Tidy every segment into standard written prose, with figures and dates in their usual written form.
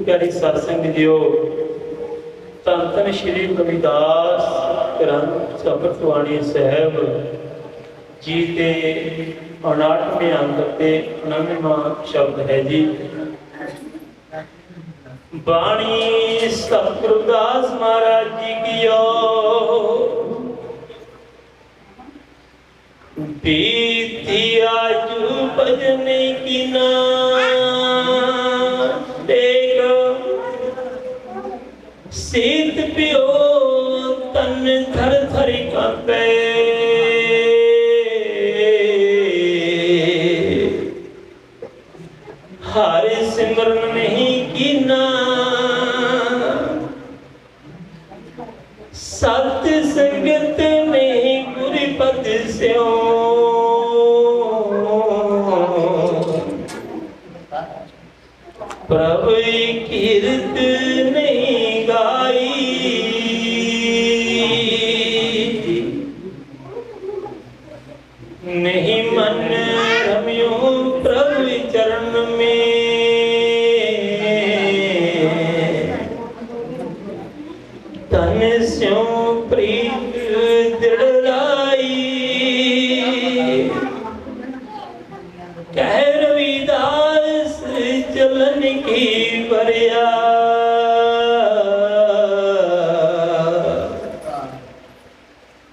प्यारी सत्संग जीओ, धन धन श्री रविदास ग्रंथ सप्तवाणी साहब जी के 59वें अंक ते 99वां शब्द है जी। बाणी सतगुरुदास महाराज जी की बीती आजू भजन की ना शीत पियो तन थर थर कांपे, हर सिमरन नहीं कीना सत संगत नहीं गुरु पद स्यों, प्रभु कीर्त नहीं गाई, नहीं मन रम्यो प्रभु चरण में, तन स्यों प्रीत दृढ़ लाई, कह रविदास चलन की बरिया,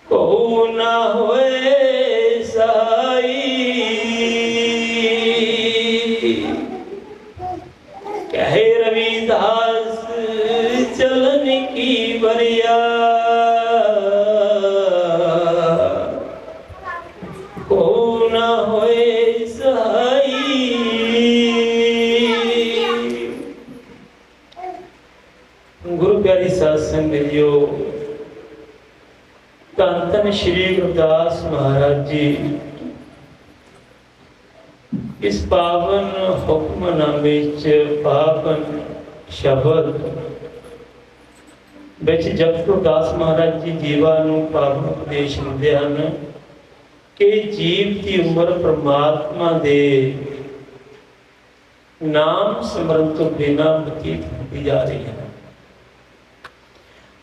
को ना होए सहाई, कह रविदास चलन की बरिया, को ना होए सहाई। गुरु प्यारी सत्संग जीओ, धन धन श्री गुरुदास महाराज जी इस पावन हुक्मनामे पावन शब्द विच जगत गुरुदास महाराज जी जीवा नूं पावन उपदेश दिंदे हन कि जीव की उम्र परमात्मा दे नाम सिमरन तो बिना बतीत होती जा रही है,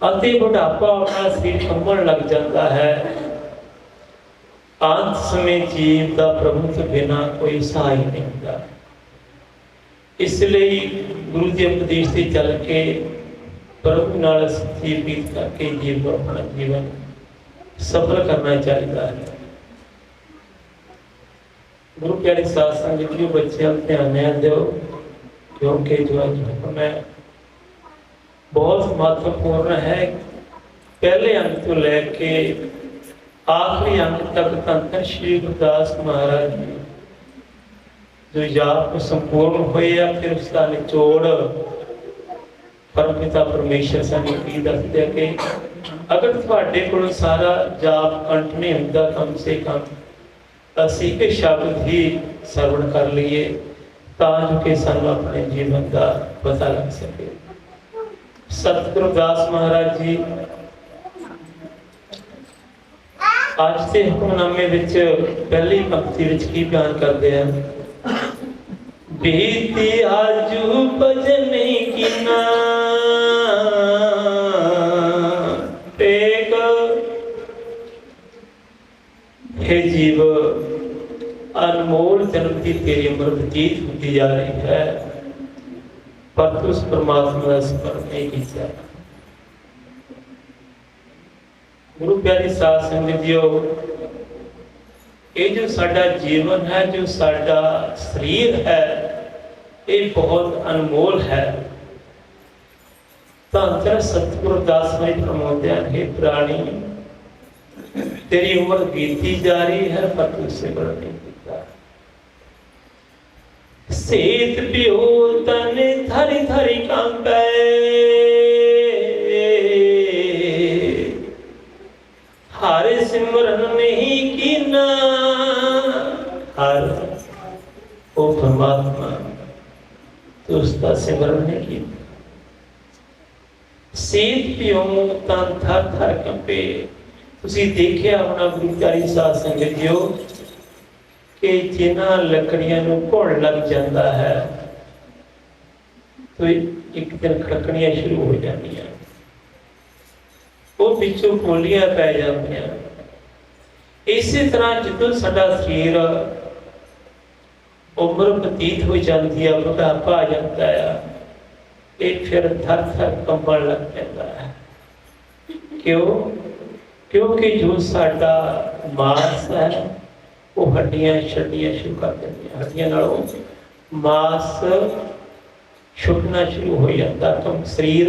अति बुढ़ापा अपना शरीर कंबण लग जाता है। अंत समय जीव का प्रभु तो बिना कोई सहाय नहीं होता। इसलिए गुरु के उपदेश से चल के प्रभु नाल सच्ची प्रीत करके जीव को अपना जीवन सफल करना चाहिए है। गुरु प्यारे सत्संग जी बच्चे ध्यान दो, क्योंकि जो हुक्म है बहुत महत्वपूर्ण है। पहले अंक तो लेके आखिरी अंक तक धन धन श्री गुरुदास महाराज जी जो जाप संपूर्ण हुए, फिर उसका निचोड़ परमपिता परमेश्वर सानू की दसदे कि अगर तुहाडे कोल सारा जाप कंठ नहीं हुंदा, कम से कम असीं एक शब्द ही सरवण कर लीए तां कि सानू अपने जीवन का पता लग सके। सतगुरुदास महाराज जी आज के हुक्मनामे विच पहली पंक्ति विच की बयान करते हैं, बीती आजू भजन की ना टेक। हे जीव, अनमोल जन्म की तेरी उम्र बतीत होती जा रही है, पर तू उस परमात्मा का स्मरण नहीं किया। गुरु प्यारी साध संगत जीओ, ये जो साडा जीवन है, जो साडा शरीर है, ये बहुत अनमोल है। धन सतगुरुदास महाराज फरमाते हैं, हे प्राणी, तेरी उम्र बीती जा रही है, पर तू सिमरन नहीं किया। शीत पियो तन थरी थरी कांपे, हर सिमरन नहीं कीना। हर ओ परमात्मा तो उसका सिमरन नहीं किया। शीत पियो तन थर थर कंपे। तुसी देखिया होना गुरु प्यारी साध संगत जीओ कि जिन्हां लकड़ियां नूं घुण लग जाता है तो एक दिन खड़कणियां शुरू हो जानियां, वो पिछों पोलियां पै जांदियां। इसी तरह जो साडा शरीर उम्र बतीत हो जाती है, बुढ़ापा आ जाता है, ये फिर थर थर कंबन लग पैंदा है। क्यों? क्योंकि जो साडा मांस है वो हड्डियां छड्डियां शुरू कर देंदियां, हड्डियां नालों मांस छुटना शुरू हो जाता, तो शरीर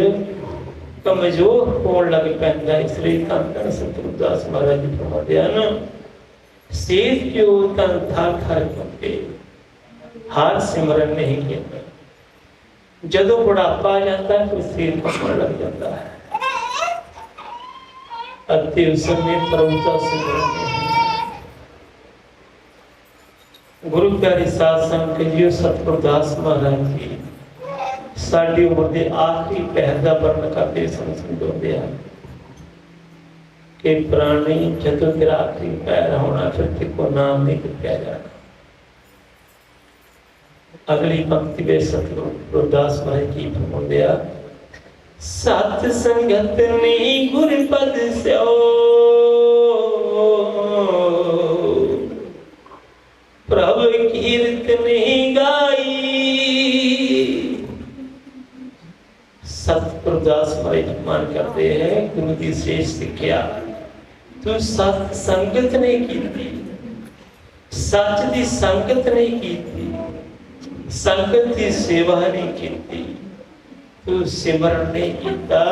कमजोर होने लग पैंदा। इसलिए धन धन सतगुरु दास महाराज जी फरमाते हैं, सेठ जो तन थर थर कंबे, हार सिमरन नहीं किया। जदों बुढ़ापा आ जाता है तो शरीर कंबन लग जाता है, अति उस समय प्रभु का सिमरन नहीं। गुरु प्यारे साध संगत जी, सतगुरु दास महाराज जी साडी उम्र के आखिरी पहर का वर्णन करते समझाते हैं कि प्राणी जदों तेरा आखिरी पैर होना, फिर तेको नाम नहीं दिया जाना। अगली पंक्ति में सतगुरु गुरदास महाराज जी फरमाते हैं, सत संगत नहीं गुरपद स्यो, प्रभु कीर्त नहीं गाई। सतगुरुदास महाराज मान करते हैं, गुरु की श्रेष्ठ सिक्ख्या तू सत संगत नहीं की, सच की संगत नहीं की, संगत की सेवा नहीं की, तू सिमरन नहीं किया,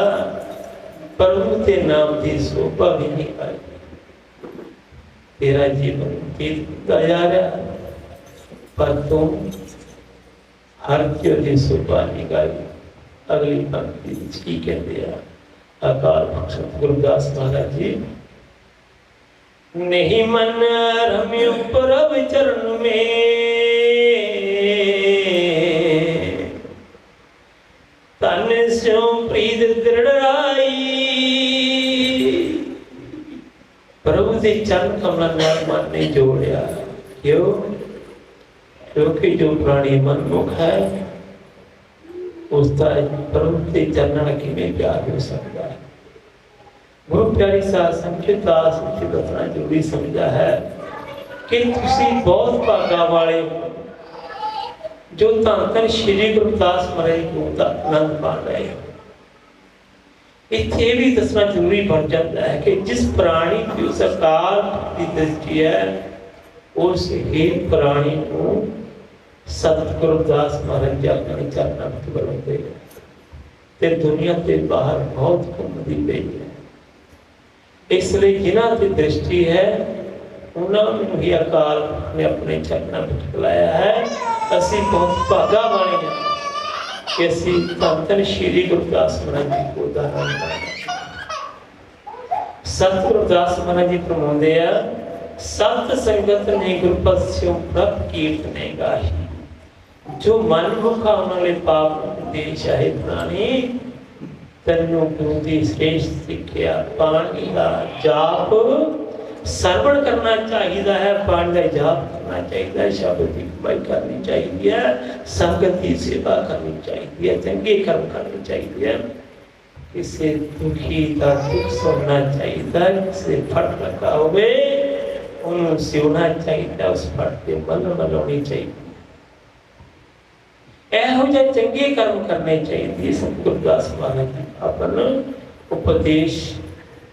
प्रभु के नाम की शोभा भी नहीं पाई। तेरा जीवन बीतता जा रहा, पर तुम हर की शोभा नहीं गाई। अगली पंक्ति की कहते हैं अकाल पुरख गुरुदास महाराज जी, नहीं मन रम्य प्रभ चरण में, तन स्यों प्रीत दृढ़ाई। प्रभु के चरण कमल नाल मन ने जोड़िया। क्यों? क्योंकि जो प्राणी मनमुख है उसका प्रभु के चरणों किमें प्यार हो सकता है। गुरु प्यारी साध संगत दास दसना जरूरी समझा है कि तुसी बहुत भागा वाले हो जो धन धन श्री गुरुदास महाराज गुरु का आनंद मान रहे हो। इत्थे भी दसना जरूरी बन जाता है कि जिस प्राणी की उस अकाल की दृष्टि है, उस ही प्राणी को सतगुरु दास महाराज जी अपने चरणों में बुलाते हैं। ते दुनिया के बाहर बहुत घूमती पई है, इसलिए जिन्हां की दृष्टि है उन्होंने ही अकाल ने अपने चरणों में बुलाया है। असी बहुत भागा वाले हैं कि असी धन धन श्री गुरुदास महाराज जी को उदाहरण पाया। सतगुरु दास महाराज जी फरमाते हैं, सत संगत ने गुरपद स्यों प्रभ कीर्त ने गाही। जो मन मुखा उन्होंने पाप दे चाहे प्राणी, तन्नों गुरु की श्रेष्ठ सिक्ख्या पानी का जाप सरवण करना चाहिए है, पानी का जाप करना चाहिए, शब्द की कमाई करनी चाहिए, संगत की सेवा करनी चाहिए, चंगे कर्म करने चाहिए, किसी दुखी का दुख सुनना चाहिए, किसी फट लगा हुए उन्होंने सिवना चाहिए, उस फट के मन मनानी चाहिए, एहो जिहे चंगे कर्म करने चाहिए। सतगुरु दास महाराज जी अपन उपदेश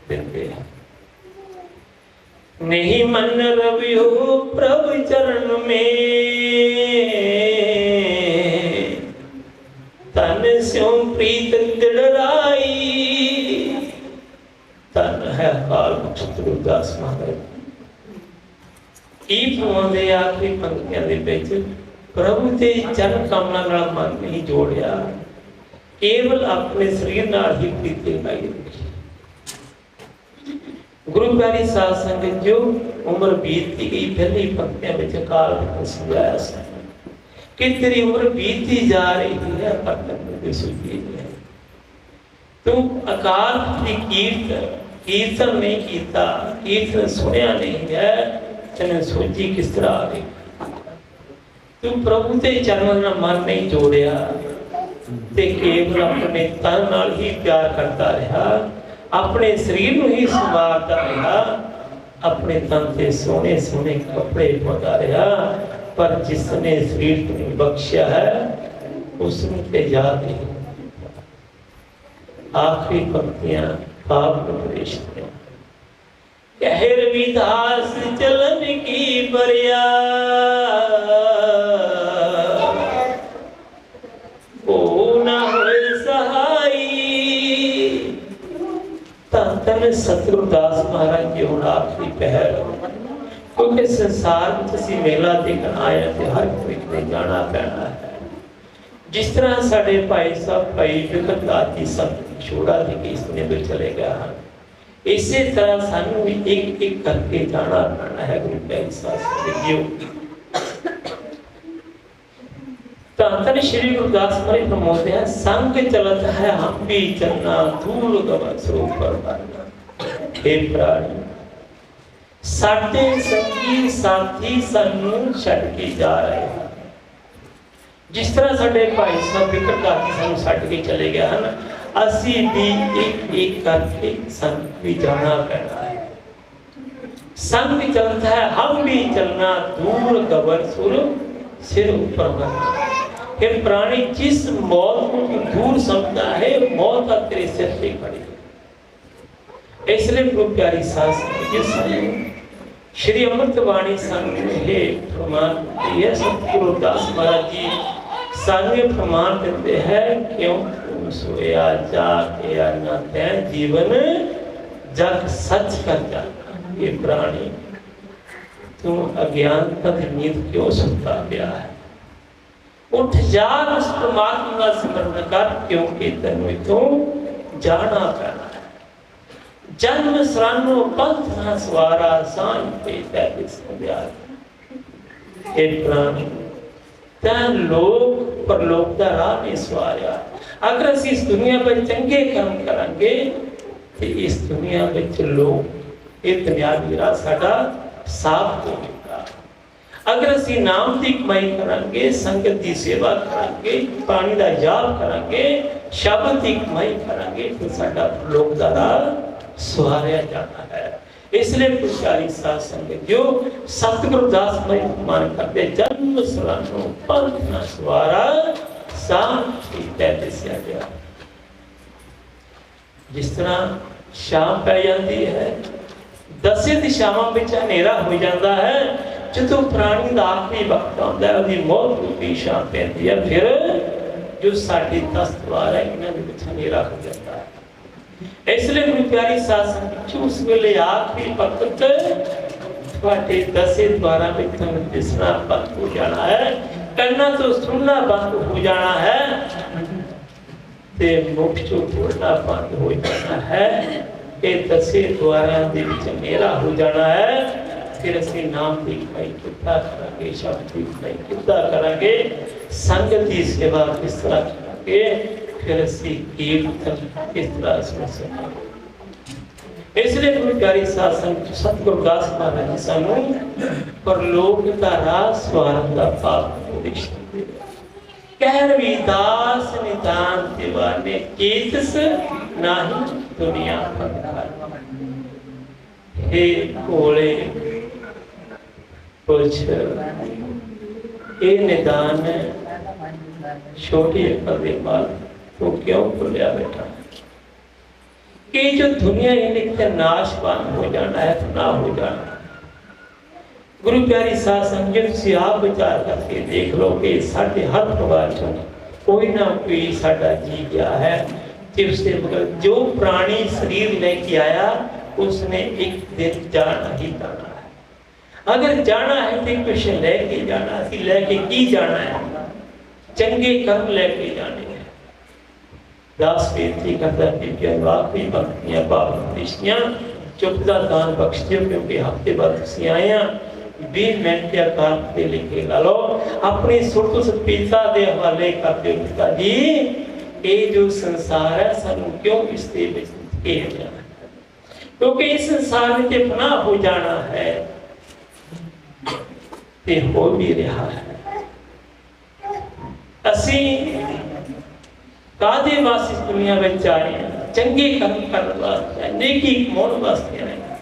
देते हैं। नहीं मन रवियो प्रभु चरण में, तन स्यों प्रीत दृढ़ाई। तन है अकाल सतगुरु दास महाराज की फरमाते आखिरी पंक्तियां दे विच, प्रभु के चरण कमलों नाल मन नहीं जोड़िया, केवल अपने शरीर नाल ही प्रीति लगाई रखी। गुरु प्यारी साध संगत जो उम्र बीतती गई, पहली पंक्तियां में अकाल ने समझाया कि तेरी उम्र बीतती जा रही है, पर तक सुधी है। तुम अकाल की कीर्तन नहीं किया, कीर्तन सुनिया नहीं है, तेने सोची किस तरह आ गई। तू प्रभु के चरणों में मन नहीं जोड़िया, ते केवल अपने तन नाल ही प्यार करता रहा, अपने शरीर नूं ही संवारता रहा, अपने तन से सोने सोने कपड़े पाता रहा, पर जिसने शरीर को बख्शिया है उसने ते याद नहीं। आखिरी पंक्तियां पाप उपदेश में, कह रविदास चलन की बरिया, ओ ना होए सहाई। धन सतगुरदास महाराज जी हुण आखिरी पहर, क्योंकि संसार में असीं मेला देखण आए ते हर कोई ने जाना पैना है। जिस तरह साडे भाई साहब भाई विकट जी सब छोड़ा दे के इस दुनिया में चले गए हैं, इसी तरह सानू भी एक एक करके जाना पैना है। गुरु प्यारे साथ जीओ, धन श्री गुरदास महाराज फरमाते हैं, संग चलत है हम भी चलना, धूल गवा सो परवाना। हे प्राणी, साडे संगी साथी सानू छड़ के जा रहे हैं। जिस तरह साडे भाई साहब विकट जी सानू छड़ के चले गए हैं, असी भी एक एक करके संग भी जाना पैना है। संग चलता है हम भी चलना, धूल गवर सुर सिर ऊपर करना। कि प्राणी जिस मौत को दूर समझता है, मौत का तेरे सिर पे खड़ी है। इसलिए गुरु प्यारी सास श्री अमृत वाणी संग है प्रमाण, यह सतगुरु दास महाराज जी सारे प्रमाण देते हैं। क्यों सोया जाके न तै जीवन जग सच कर जाना। ये प्राणी तू अज्ञानता की नींद क्यों सुनता गया है? उठ जा, उस परमात्मा का स्मरण कर, क्योंकि तेनू इथों जाना पैना है। जन्म सरानो पंथ न सवारा, सांझ पे तैते संध्या। हे प्राणी, तैं लोक परलोक दा राह नहीं सवारिया। अगर असीं इस दुनिया में चंगे काम करांगे तो इस दुनिया में लोग ये दुनियावी राह साडा साफ होगा। अगर असीं नाम की कमाई करांगे, संगत की सेवा करांगे, पानी का जाप करांगे, शब्द की कमाई करांगे, तो साडा परलोक दा राह सवारिया जाना है। इसलिए पुजारी साध संगत जो सतगुरु दास मान करते, जन्म सरानो पंथ न सवारा, सांझ तै दस्या गया। जिस तरह शाम पै जाती है, दसे दिशावां विच हनेरा हो जाता है, जो प्राणी का आखिरी वक्त आता है, उसकी मौत रूपी शाम पैंदी है, फिर जो साडी 10 द्वार है इन्हां दे विच हनेरा हो जाता है। इसलिए गुरु प्यारी साध संगत उस वेले आखिरी वक्त तुहाडे 10 द्वारां विच दिसना बंद हो जाना है, करना तो सुनना बंद हो जाना है, ते मुख चो बोलना बंद हो जाना है। ये 10 द्वारां दे विच हनेरा हो जाना है। फिर असीं नाम की कमाई कितना करांगे, शब्द की कमाई कितना करांगे, संगत की सेवा किस तरह करांगे, फिर असीं कीर्तन किस तरह सुन सकांगे। इसलिए गुरु प्यारी साध संगत सतगुरु दास महाराज जी सानू परलोक का राह सवारन दा पाप उपदेश दिंदे। कह रविदास निदान दीवाने, कीतस नाही दुनिया फंकार। हे भोले कुछ ये निदान छोटी अकल तो क्यों भुलिया बैठा कि जो दुनिया इनके नाशवान हो जाना है, तो ना हो जाना। गुरु प्यारी साध संगत से आप विचार करके देख लो कि साढ़े हर परिवार चो कोई ना कोई साडा जी गया है, उससे बगैर जो प्राणी शरीर लेके आया उसने एक दिन जाना ही जाना है। अगर जाना है तो कुछ लेके जाना, लेके की जाना है, चंगे कर्म लेके जाने हैं। दास बेनती करता कि आखिरी पंक्तियां पाप उपदेशियां चुपदा दान बख्श दियो, क्योंकि हफ्ते बाद तुसीं आए हैं 20 मिनट या काम पे लिखे ला लो, अपनी सुरत पिता दे हवाले कर दियो। पिता जी, ये जो संसार है सानू क्यों इस दे विच घेर जाना है, क्योंकि इस संसार में फना हो जाना है ते हो भी रहा है। असी कादे वास्ते इस दुनिया में आए हैं? चंगे कर्म करने वास्ते, नेकी कमाने वास्ते आए हैं।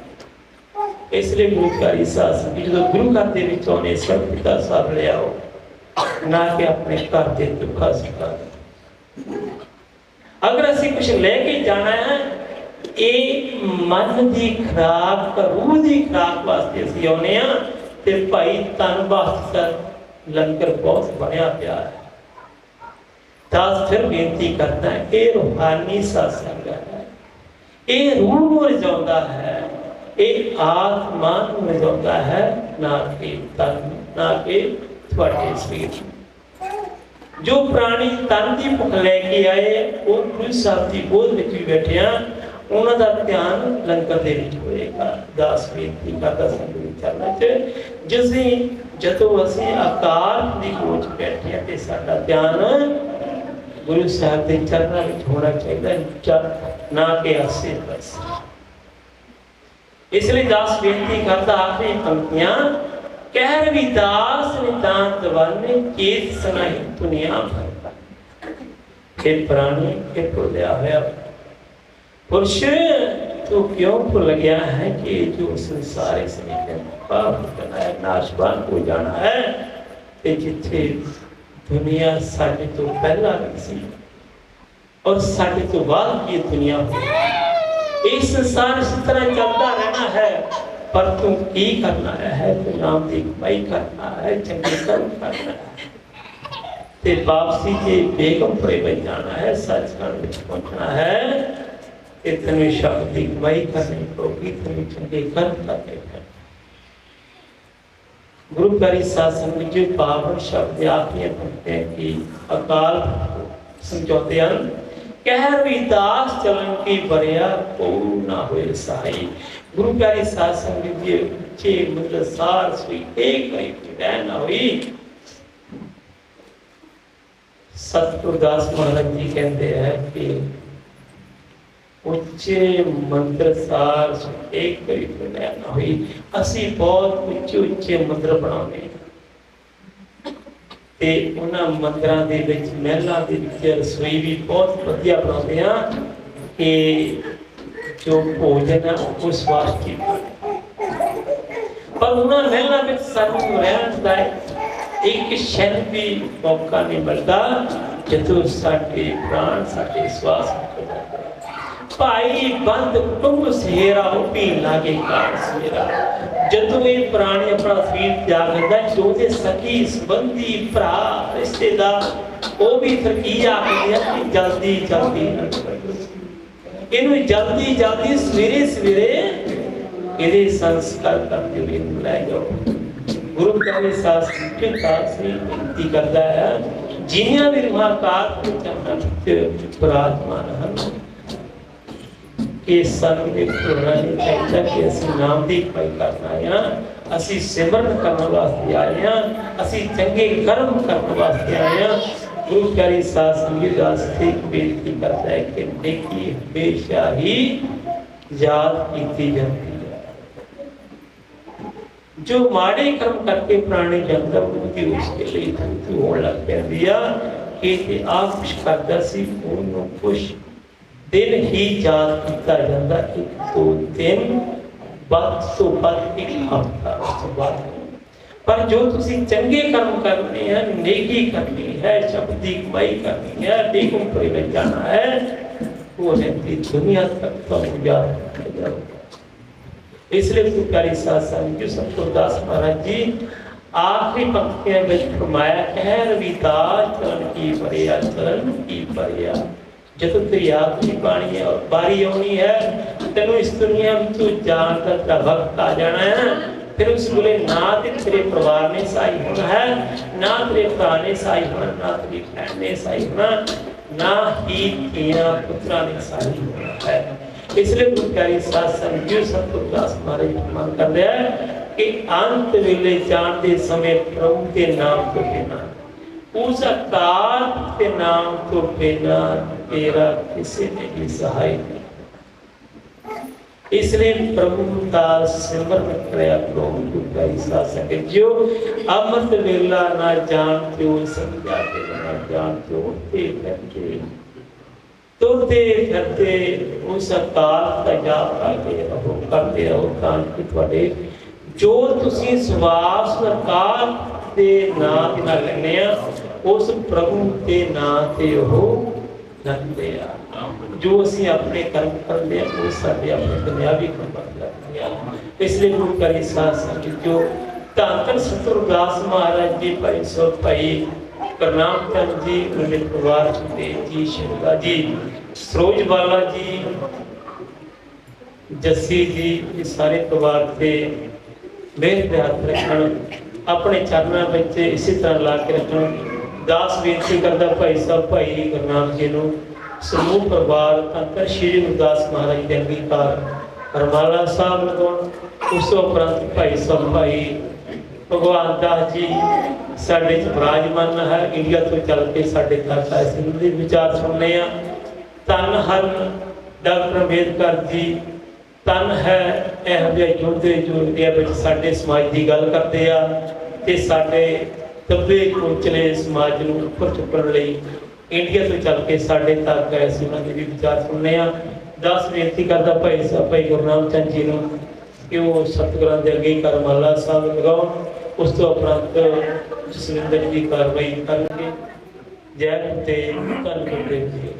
इसलिए गुरुकारी साथ संगत जो गुरु घर ਦੇ ਵਿੱਚ ਆਉਣੇ ਸਭ ਪਿਤਾ ਸਾਹਿਬ ਲਿਆਓ, ਨਾ ਕਿ ਆਪਣੇ ਘਰ ਦੇ ਦੁੱਖਾਂ ਸੁੱਖਾਂ। अगर असी कुछ लेके जाना है, ਇਹ ਮਨ ਦੀ ਖੁਰਾਕ, रूह ਦੀ ਖੁਰਾਕ ਵਾਸਤੇ ਅਸੀਂ ਆਉਨੇ ਆ। ਤੇ ਭਾਈ ਧੰਨ ਵਾਸਤੇ ਲੰਗਰ ਬਹੁਤ ਬਣਿਆ ਪਿਆ ਹੈ। ਤਾਂ ਫਿਰ ਬੇਨਤੀ ਕਰਦਾ ਹੈ, ਇਹ ਰੂਹਾਨੀ ਸਤਸੰਗ ਹੈ, ਇਹ ਰੂਹ ਨੂੰ ਰਜਾਉਂਦਾ ਹੈ, ਇਹ ਆਤਮਾ ਨੂੰ ਰਜਾਉਂਦਾ ਹੈ, ਨਾ ਕਿ ਤਨ, ਨਾ ਕਿ ਤੁਹਾਡੇ ਸਰੀਰ। जो प्राणी तन की भुख लैके आए वो गुरु साहब की गोद में भी बैठे हैं, उन्हों का ध्यान लंगर दे विच होएगा। दास बेनती करता संगत चरणा च जिसने जदों असीं आकार की गोद च बैठे हैं ते साडा ध्यान गुरु साहब के चरणों में होना चाहिए, ना कि आसे पासे। इसलिए दास बेनती करता आखिरी पंक्तियां, कह रविदास नितांत दवाने चेत सुनाई दुनिया भर के प्राणी के भुलिया होया पुरुष तू क्यों भुल गया है कि जो संसार से पाप करना है, नाशवान हो जाना है। ते जिथे दुनिया साडे तो पहला भी सी और साडे तो बाद की दुनिया हुई, इस संसार इस तरह चलता रहना है। पर तू की करना है, तू नाम की कमाई करना है, चंगे कर्म करना है, ते वापसी के बेगमपुरे में जाना है, सचखंड में पहुंचना है। इतने शब्द की कमाई करनी होगी, इतने चंगे कर्म करने हैं। गुरुकारी शासन में जो पावन शब्द आपने पढ़ते हैं कि अकाल समझौते हैं, कह रविदास चलन की बरिया को ना हुए सहाई। गुरु प्यारी साध संगत जी उच्चे मतलब सार सुई एक करीब ना हुई। सतगुरदास महाराज जी कहते हैं कि उच्चे मंत्र सार एक करीब ना हुई। असी बहुत उच्चे उच्चे मंत्र बनाने ते उन्हां मंदिरां दे विच महलां दे विच रसोई भी बहुत वधिया बनाते हैं कि जो भोजन है वो स्वास्थ्य, पर उन्होंने महलों में सानू रहने का एक क्षण भी मौका नहीं मिलता जदों साडे प्राण साडे श्वास भाई बंद कुटुंब सहेरा भी लागे कार सहेरा। जदों ये प्राणी अपना शरीर त्याग करता है, जो दे सखी संबंधी भरा रिश्तेदार वो भी फिर की आखदे कि जल्दी जल्दी इन्हू जल्दी जल्दी सवेरे सवेरे इहदे संस्कार करते हुए लै जाओ। गुरु प्यारे शास्त्री बेनती करता है, जिन्हियां भी रूहाकार विराजमान हैं कि सानू ये भुलना नहीं चाहिए कि असीं नाम दी कमाई करना है, असीं सिमरन करने वास्ते आए हैं, असीं चंगे कर्म करने वास्ते आए हैं। गुरु प्यारी साध संगत वास्ते बेनती करता है कि नेकी हमेशा ही याद की जाती है। जो माड़े कर्म करके प्राणी जनता मुक्ति उसके लिए धमकी होने लग पैंदी आ कि आप कुछ करता सी उन्होंने कुछ दिन ही याद किया जाता, एक दो दिन बाद तो बाद एक हफ्ता बाद। पर जो तुसी चंगे कर्म करने हैं, नेकी करनी है, शब्द की कमाई करनी है, बेगमपुरे में जाना है, वो रहती दुनिया तक तो याद जाओ। इसलिए गुरुकारी शासन जो सतगुरदास महाराज जी आखिरी पंक्तियां में फरमाया, कह रविदास चरण की बरिया, चरण की बरिया। जब तेरी आखिरी बाणी है और बारी आनी है, तेनों इस दुनिया में तो जान का वक्त आ जाना है। फिर उस बोले ना तेरे परिवार ने सहाय होना है, ना तेरे भरा ने सहाय होना, ना तेरी बहन ने सहाय होना, ना ही तेरा पुत्रा ने सहाय होना है। इसलिए गुरुकारी शासन जो सतगुरदास महाराज मान कर रहा है कि अंत वेले जानते समय प्रभु के नाम को लेना, उस अकाल के नाम को बिना तेरा किसी ने भी सहाय नहीं। इसलिए प्रभु का सिमरन करया करो। गुरुकारी शासन के जो अमृत वेला ना जानते हो समझाते ना जानते हो ते करके तुरते फिरते उस अकाल का जाप करते रहो ਤਾਂ ਕਿ ਤੁਹਾਡੇ जो तुसीं सवास अकाल के नां दे नाल लेने उस प्रभु के नां ते ओह लगते आ। जो असीं अपने कर्म करते हैं वो साडे अपने दुनियावी कर्म लगते हैं। इसलिए गुरु करी साध संगत जो धन सतगुरदास महाराज जी, भाई सो भाई करनाम चंद जी, उनके परिवार सुखदेव जी, शिवदा जी, सरोज बाला जी, जस्सी जी, ये सारे परिवार से मेहर दे हाथ रखन, अपने चरणों में इसी तरह ला के रखन। दास बेनती करता भाई साहब भाई गुरनाम जी नूं समूह परिवार अंतर श्री गुरदास महाराज के अंगीकार हरमाला साहब लगाउण। उस उपरंत भाई साहब भाई भगवान दास जी साडे च विराजमान है, इंडिया तो चल के साडे तक आए सिंध दे विचार सुनने आ। धन हन डॉक्टर अंबेडकर जी, तन है यह योद्धे जो इंडिया में साडे समाज की गल करते आ ते साडे दबे कुचले समाज नूं उपर चुकण लई इंडिया तो चल के साडे तक आए सी, उन्हां दे भी विचार सुनने आ। दास बेनती करदा भाई साहब भाई गुरनाम चंद जी नूं कि वो सतगुरां दे अगे करमाला साहब लगाउण। उस तो उपरंत जसविंदर जी कार्रवाई करनगे। जय गुरु तेग धन गुरु देव जी।